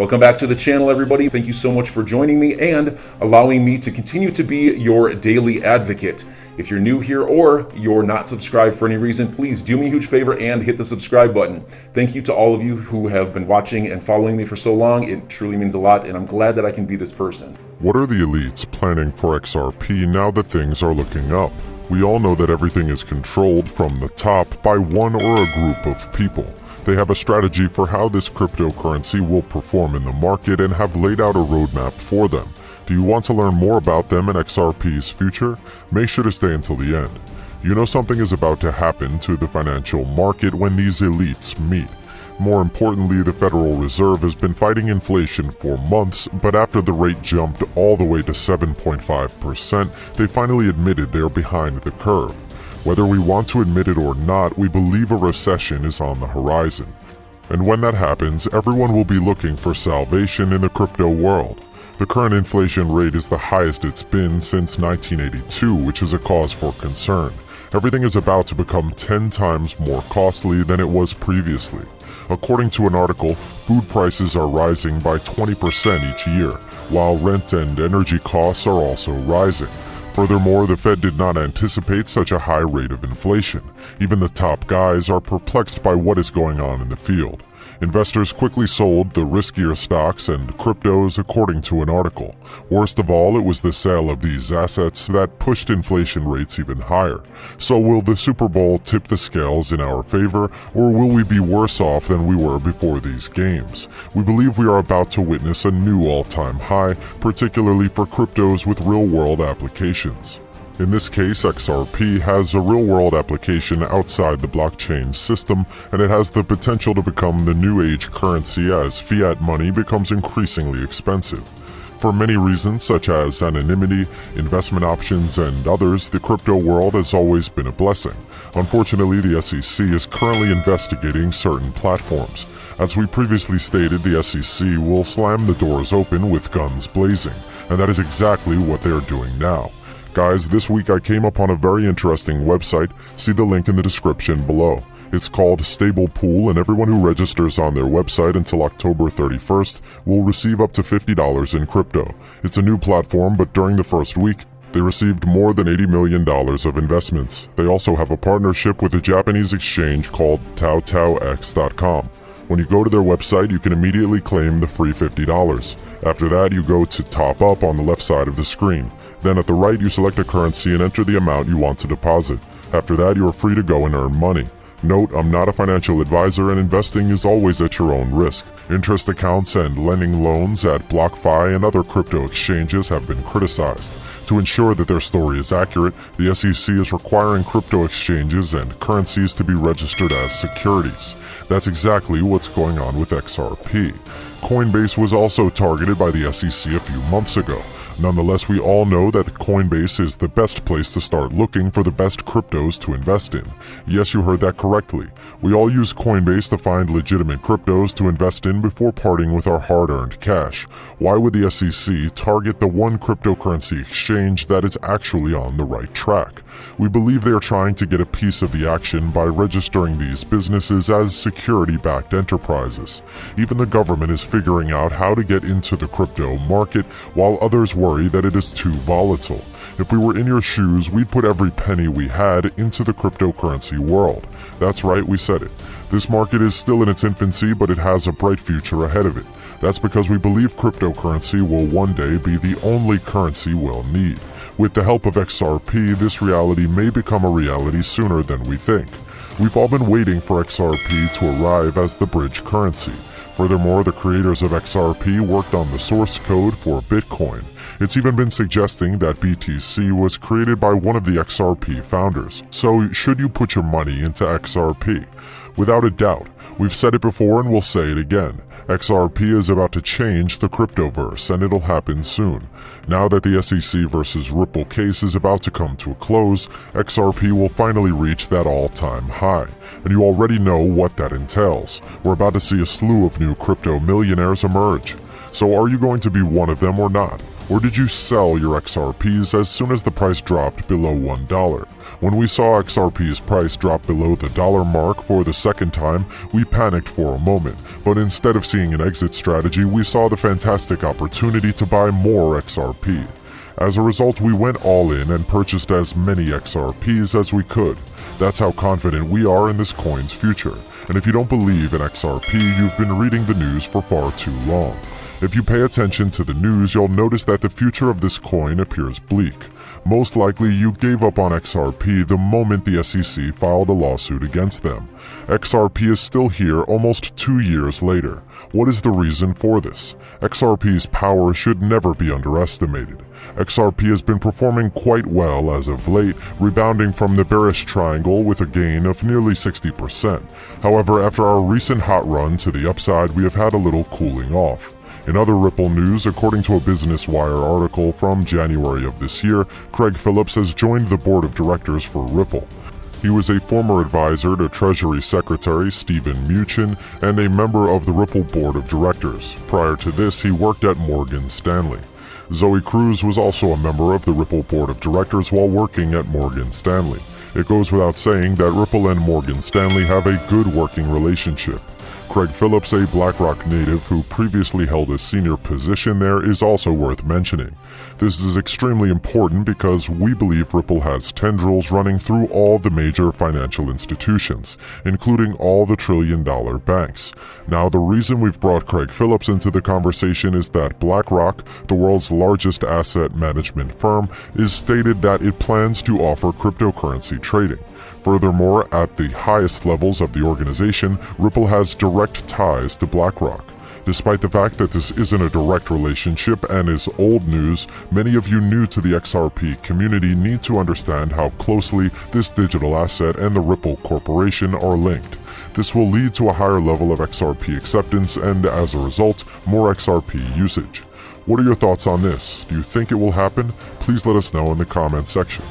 Welcome back to the channel, everybody. Thank you so much for joining me and allowing me to continue to be your daily advocate. If you're new here or you're not subscribed for any reason, please do me a huge favor and hit the subscribe button. Thank you to all of you who have been watching and following me for so long. It truly means a lot, and I'm glad that I can be this person. What are the elites planning for XRP now that things are looking up? We all know that everything is controlled from the top by one or a group of people. They have a strategy for how this cryptocurrency will perform in the market and have laid out a roadmap for them. Do you want to learn more about them and XRP's future? Make sure to stay until the end. You know something is about to happen to the financial market when these elites meet. More importantly, the Federal Reserve has been fighting inflation for months, but after the rate jumped all the way to 7.5%, they finally admitted they're behind the curve. Whether we want to admit it or not, we believe a recession is on the horizon. And when that happens, everyone will be looking for salvation in the crypto world. The current inflation rate is the highest it's been since 1982, which is a cause for concern. Everything is about to become 10 times more costly than it was previously. According to an article, food prices are rising by 20% each year, while rent and energy costs are also rising. Furthermore, the Fed did not anticipate such a high rate of inflation. Even the top guys are perplexed by what is going on in the field. Investors quickly sold the riskier stocks and cryptos, according to an article. Worst of all, it was the sale of these assets that pushed inflation rates even higher. So will the Super Bowl tip the scales in our favor, or will we be worse off than we were before these games? We believe we are about to witness a new all-time high, particularly for cryptos with real-world applications. In this case, XRP has a real-world application outside the blockchain system, and it has the potential to become the new age currency as fiat money becomes increasingly expensive. For many reasons, such as anonymity, investment options, and others, the crypto world has always been a blessing. Unfortunately, the SEC is currently investigating certain platforms. As we previously stated, the SEC will slam the doors open with guns blazing, and that is exactly what they are doing now. Guys, this week I came upon a very interesting website. See the link in the description below. It's called Stable Pool, and everyone who registers on their website until October 31st will receive up to $50 in crypto. It's a new platform, but during the first week, they received more than $80 million of investments. They also have a partnership with a Japanese exchange called TaoTaoX.com. When you go to their website, you can immediately claim the free $50. After that, you go to Top Up on the left side of the screen. Then at the right, you select a currency and enter the amount you want to deposit. After that, you are free to go and earn money. Note, I'm not a financial advisor, and investing is always at your own risk. Interest accounts and lending loans at BlockFi and other crypto exchanges have been criticized. To ensure that their story is accurate, the SEC is requiring crypto exchanges and currencies to be registered as securities. That's exactly what's going on with XRP. Coinbase was also targeted by the SEC a few months ago. Nonetheless, we all know that Coinbase is the best place to start looking for the best cryptos to invest in. Yes, you heard that correctly. We all use Coinbase to find legitimate cryptos to invest in before parting with our hard-earned cash. Why would the SEC target the one cryptocurrency exchange that is actually on the right track? We believe they are trying to get a piece of the action by registering these businesses as security-backed enterprises. Even the government is figuring out how to get into the crypto market, while others worry that it is too volatile. If we were in your shoes, we'd put every penny we had into the cryptocurrency world. That's right, we said it. This market is still in its infancy, but it has a bright future ahead of it. That's because we believe cryptocurrency will one day be the only currency we'll need. With the help of XRP, this reality may become a reality sooner than we think. We've all been waiting for XRP to arrive as the bridge currency. Furthermore, the creators of XRP worked on the source code for Bitcoin. It's even been suggesting that BTC was created by one of the XRP founders. So, should you put your money into XRP? Without a doubt. We've said it before and we'll say it again. XRP is about to change the cryptoverse, and it'll happen soon. Now that the SEC versus Ripple case is about to come to a close, XRP will finally reach that all-time high. And you already know what that entails. We're about to see a slew of new crypto millionaires emerge. So are you going to be one of them or not? Or did you sell your XRPs as soon as the price dropped below $1? When we saw XRP's price drop below the dollar mark for the second time, we panicked for a moment, but instead of seeing an exit strategy, we saw the fantastic opportunity to buy more XRP. As a result, we went all in and purchased as many XRPs as we could. That's how confident we are in this coin's future. And if you don't believe in XRP, you've been reading the news for far too long. If you pay attention to the news, you'll notice that the future of this coin appears bleak. Most likely, you gave up on XRP the moment the SEC filed a lawsuit against them. XRP is still here almost 2 years later. What is the reason for this? XRP's power should never be underestimated. XRP has been performing quite well as of late, rebounding from the bearish triangle with a gain of nearly 60%. However, after our recent hot run to the upside, we have had a little cooling off. In other Ripple news, according to a Business Wire article from January of this year, Craig Phillips has joined the board of directors for Ripple. He was a former advisor to Treasury Secretary Steven Mnuchin and a member of the Ripple board of directors. Prior to this, he worked at Morgan Stanley. Zoe Cruz was also a member of the Ripple board of directors while working at Morgan Stanley. It goes without saying that Ripple and Morgan Stanley have a good working relationship. Craig Phillips, a BlackRock native who previously held a senior position there, is also worth mentioning. This is extremely important because we believe Ripple has tendrils running through all the major financial institutions, including all the trillion-dollar banks. Now, the reason we've brought Craig Phillips into the conversation is that BlackRock, the world's largest asset management firm, is stated that it plans to offer cryptocurrency trading. Furthermore, at the highest levels of the organization, Ripple has direct ties to BlackRock. Despite the fact that this isn't a direct relationship and is old news, many of you new to the XRP community need to understand how closely this digital asset and the Ripple Corporation are linked. This will lead to a higher level of XRP acceptance and, as a result, more XRP usage. What are your thoughts on this? Do you think it will happen? Please let us know in the comments section.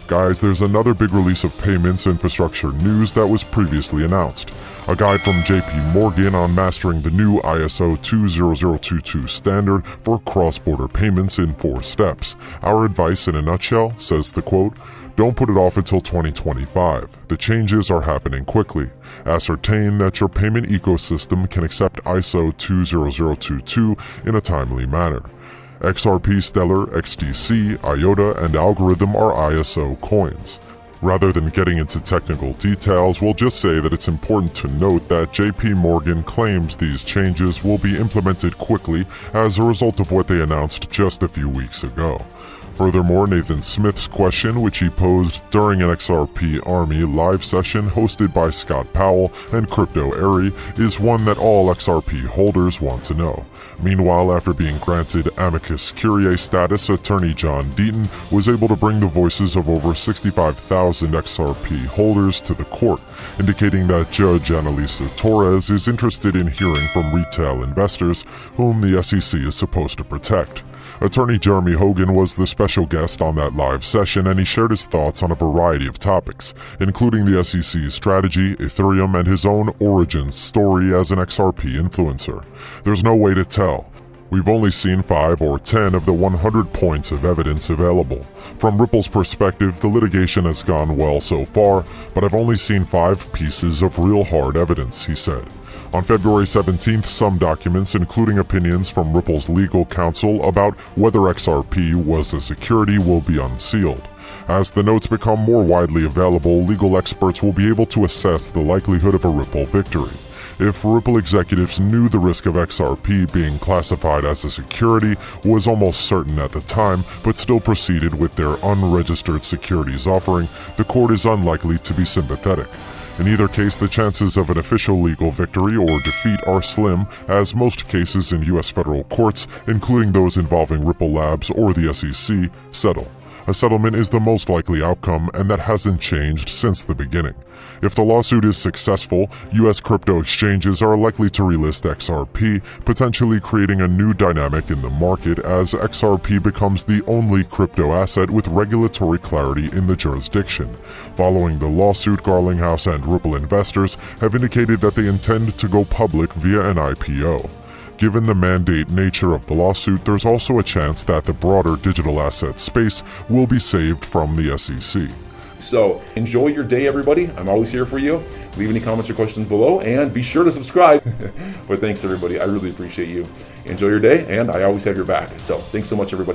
Guys, there's another big release of payments infrastructure news that was previously announced. A guide from JP Morgan on mastering the new ISO 20022 standard for cross-border payments in 4 steps. Our advice in a nutshell, says the quote, don't put it off until 2025. The changes are happening quickly. Ascertain that your payment ecosystem can accept ISO 20022 in a timely manner. XRP, Stellar, XDC, IOTA, and Algorithm are ISO coins. Rather than getting into technical details, we'll just say that it's important to note that JP Morgan claims these changes will be implemented quickly as a result of what they announced just a few weeks ago. Furthermore, Nathan Smith's question, which he posed during an XRP Army live session hosted by Scott Powell and Crypto Airy, is one that all XRP holders want to know. Meanwhile, after being granted amicus curiae status, attorney John Deaton was able to bring the voices of over 65,000 XRP holders to the court, indicating that Judge Annalisa Torres is interested in hearing from retail investors whom the SEC is supposed to protect. Attorney Jeremy Hogan was the special guest on that live session, and he shared his thoughts on a variety of topics, including the SEC's strategy, Ethereum, and his own origin story as an XRP influencer. There's no way to tell. We've only seen 5 or 10 of the 100 points of evidence available. From Ripple's perspective, the litigation has gone well so far, but I've only seen 5 pieces of real hard evidence, he said. On February 17th, some documents, including opinions from Ripple's legal counsel about whether XRP was a security, will be unsealed. As the notes become more widely available, legal experts will be able to assess the likelihood of a Ripple victory. If Ripple executives knew the risk of XRP being classified as a security was almost certain at the time, but still proceeded with their unregistered securities offering, the court is unlikely to be sympathetic. In either case, the chances of an official legal victory or defeat are slim, as most cases in U.S. federal courts, including those involving Ripple Labs or the SEC, settle. A settlement is the most likely outcome, and that hasn't changed since the beginning. If the lawsuit is successful, U.S. crypto exchanges are likely to relist XRP, potentially creating a new dynamic in the market as XRP becomes the only crypto asset with regulatory clarity in the jurisdiction. Following the lawsuit, Garlinghouse and Ripple investors have indicated that they intend to go public via an IPO. Given the mandate nature of the lawsuit, there's also a chance that the broader digital asset space will be saved from the SEC. So enjoy your day, everybody. I'm always here for you. Leave any comments or questions below, and be sure to subscribe. But thanks, everybody. I really appreciate you. Enjoy your day, and I always have your back. So thanks so much, everybody.